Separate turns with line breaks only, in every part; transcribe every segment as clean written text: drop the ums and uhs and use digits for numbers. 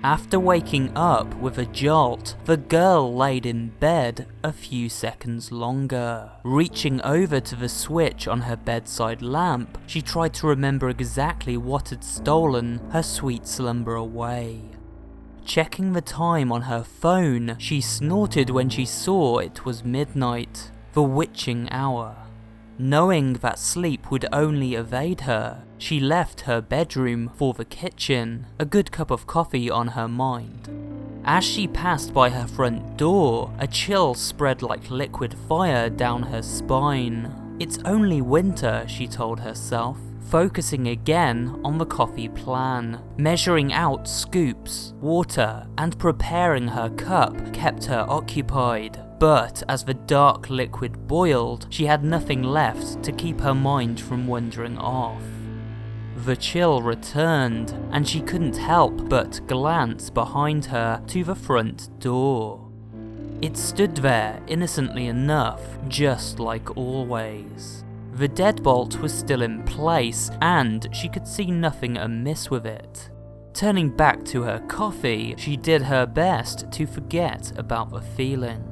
After waking up with a jolt, the girl laid in bed a few seconds longer. Reaching over to the switch on her bedside lamp, she tried to remember exactly what had stolen her sweet slumber away. Checking the time on her phone, she snorted when she saw it was midnight, the witching hour. Knowing that sleep would only evade her, she left her bedroom for the kitchen, a good cup of coffee on her mind. As she passed by her front door, a chill spread like liquid fire down her spine. It's only winter, she told herself, focusing again on the coffee plan. Measuring out scoops, water, and preparing her cup kept her occupied. But as the dark liquid boiled, she had nothing left to keep her mind from wandering off. The chill returned, and she couldn't help but glance behind her to the front door. It stood there innocently enough, just like always. The deadbolt was still in place, and she could see nothing amiss with it. Turning back to her coffee, she did her best to forget about the feeling.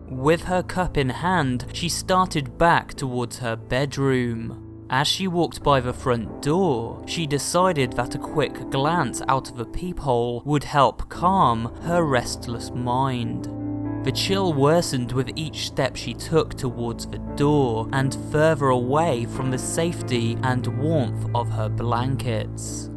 With her cup in hand, she started back towards her bedroom. As she walked by the front door, she decided that a quick glance out of a peephole would help calm her restless mind. The chill worsened with each step she took towards the door and further away from the safety and warmth of her blankets.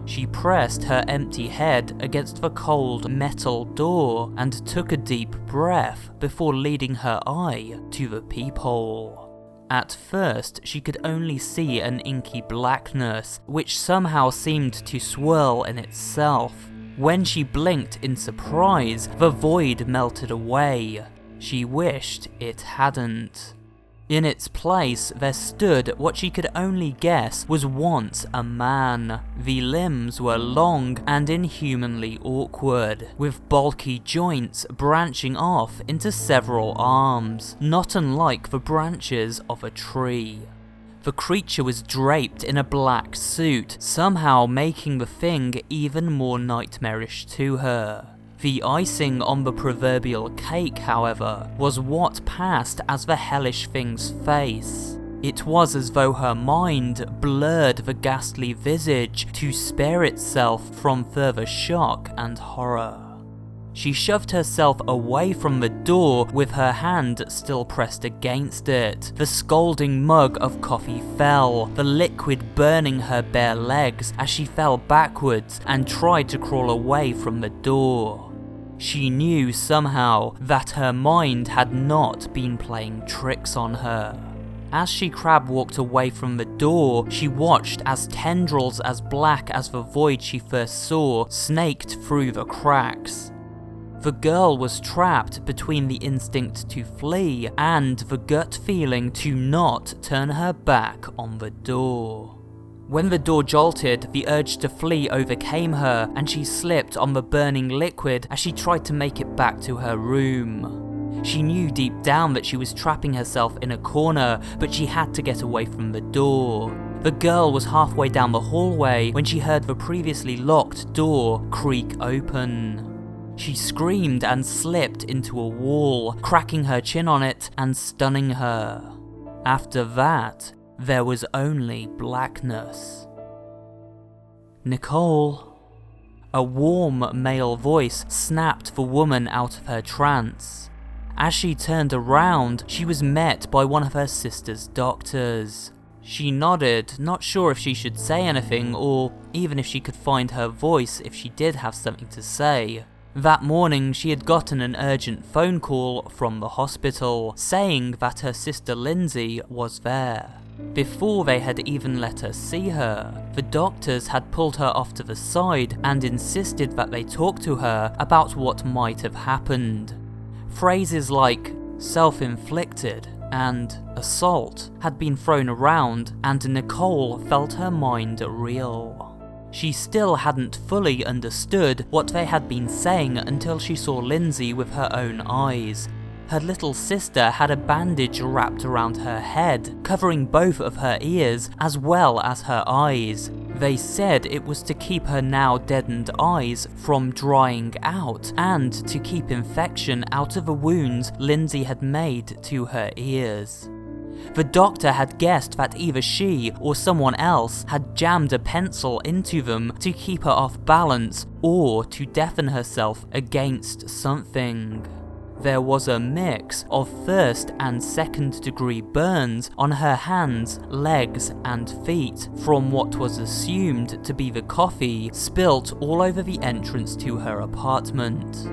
She pressed her empty head against the cold metal door and took a deep breath before leading her eye to the peephole. At first, she could only see an inky blackness, which somehow seemed to swirl in itself. When she blinked in surprise, the void melted away. She wished it hadn't. In its place, there stood what she could only guess was once a man. The limbs were long and inhumanly awkward, with bulky joints branching off into several arms, not unlike the branches of a tree. The creature was draped in a black suit, somehow making the thing even more nightmarish to her. The icing on the proverbial cake, however, was what passed as the hellish thing's face. It was as though her mind blurred the ghastly visage to spare itself from further shock and horror. She shoved herself away from the door with her hand still pressed against it. The scalding mug of coffee fell, the liquid burning her bare legs as she fell backwards and tried to crawl away from the door. She knew somehow that her mind had not been playing tricks on her. As she crab walked away from the door, she watched as tendrils as black as the void she first saw snaked through the cracks. The girl was trapped between the instinct to flee and the gut feeling to not turn her back on the door. When the door jolted, the urge to flee overcame her, and she slipped on the burning liquid as she tried to make it back to her room. She knew deep down that she was trapping herself in a corner, but she had to get away from the door. The girl was halfway down the hallway when she heard the previously locked door creak open. She screamed and slipped into a wall, cracking her chin on it and stunning her. After that, there was only blackness. "Nicole." A warm male voice snapped the woman out of her trance. As she turned around, she was met by one of her sister's doctors. She nodded, not sure if she should say anything or even if she could find her voice if she did have something to say. That morning, she had gotten an urgent phone call from the hospital saying that her sister Lindsay was there. Before they had even let her see her, the doctors had pulled her off to the side and insisted that they talk to her about what might have happened. Phrases like self-inflicted and assault had been thrown around, and Nicole felt her mind reel. She still hadn't fully understood what they had been saying until she saw Lindsay with her own eyes. Her little sister had a bandage wrapped around her head, covering both of her ears as well as her eyes. They said it was to keep her now deadened eyes from drying out and to keep infection out of a wound Lindsay had made to her ears. The doctor had guessed that either she or someone else had jammed a pencil into them to keep her off balance or to deafen herself against something. There was a mix of first and second degree burns on her hands, legs and feet from what was assumed to be the coffee spilt all over the entrance to her apartment.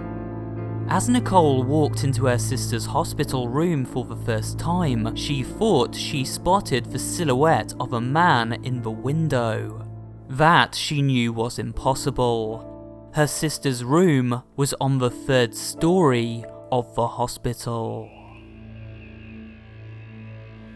As Nicole walked into her sister's hospital room for the first time, she thought she spotted the silhouette of a man in the window. That she knew was impossible. Her sister's room was on the 3rd story of the hospital.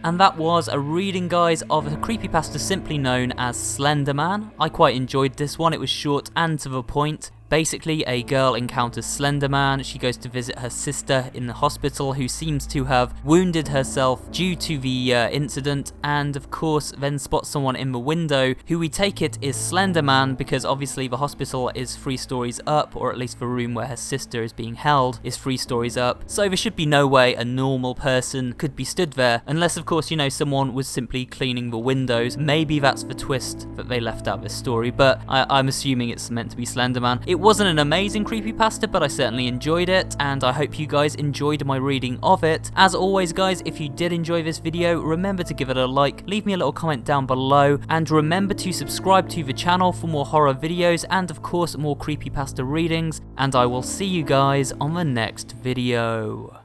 And that was a reading, guys, of a creepypasta simply known as Slender-Man. I quite enjoyed this one. It was short and to the point. Basically, a girl encounters Slender-Man. She goes to visit her sister in the hospital, who seems to have wounded herself due to the incident, and of course then spots someone in the window who we take it is Slender-Man, because obviously the hospital is 3 stories up, or at least the room where her sister is being held is 3 stories up, so there should be no way a normal person could be stood there, unless of course, you know, someone was simply cleaning the windows. Maybe that's the twist that they left out this story, but I'm assuming it's meant to be Slender-Man. It wasn't an amazing creepypasta, but I certainly enjoyed it, and I hope you guys enjoyed my reading of it. As always, guys, if you did enjoy this video, remember to give it a like, leave me a little comment down below, and remember to subscribe to the channel for more horror videos and of course more creepypasta readings, and I will see you guys on the next video.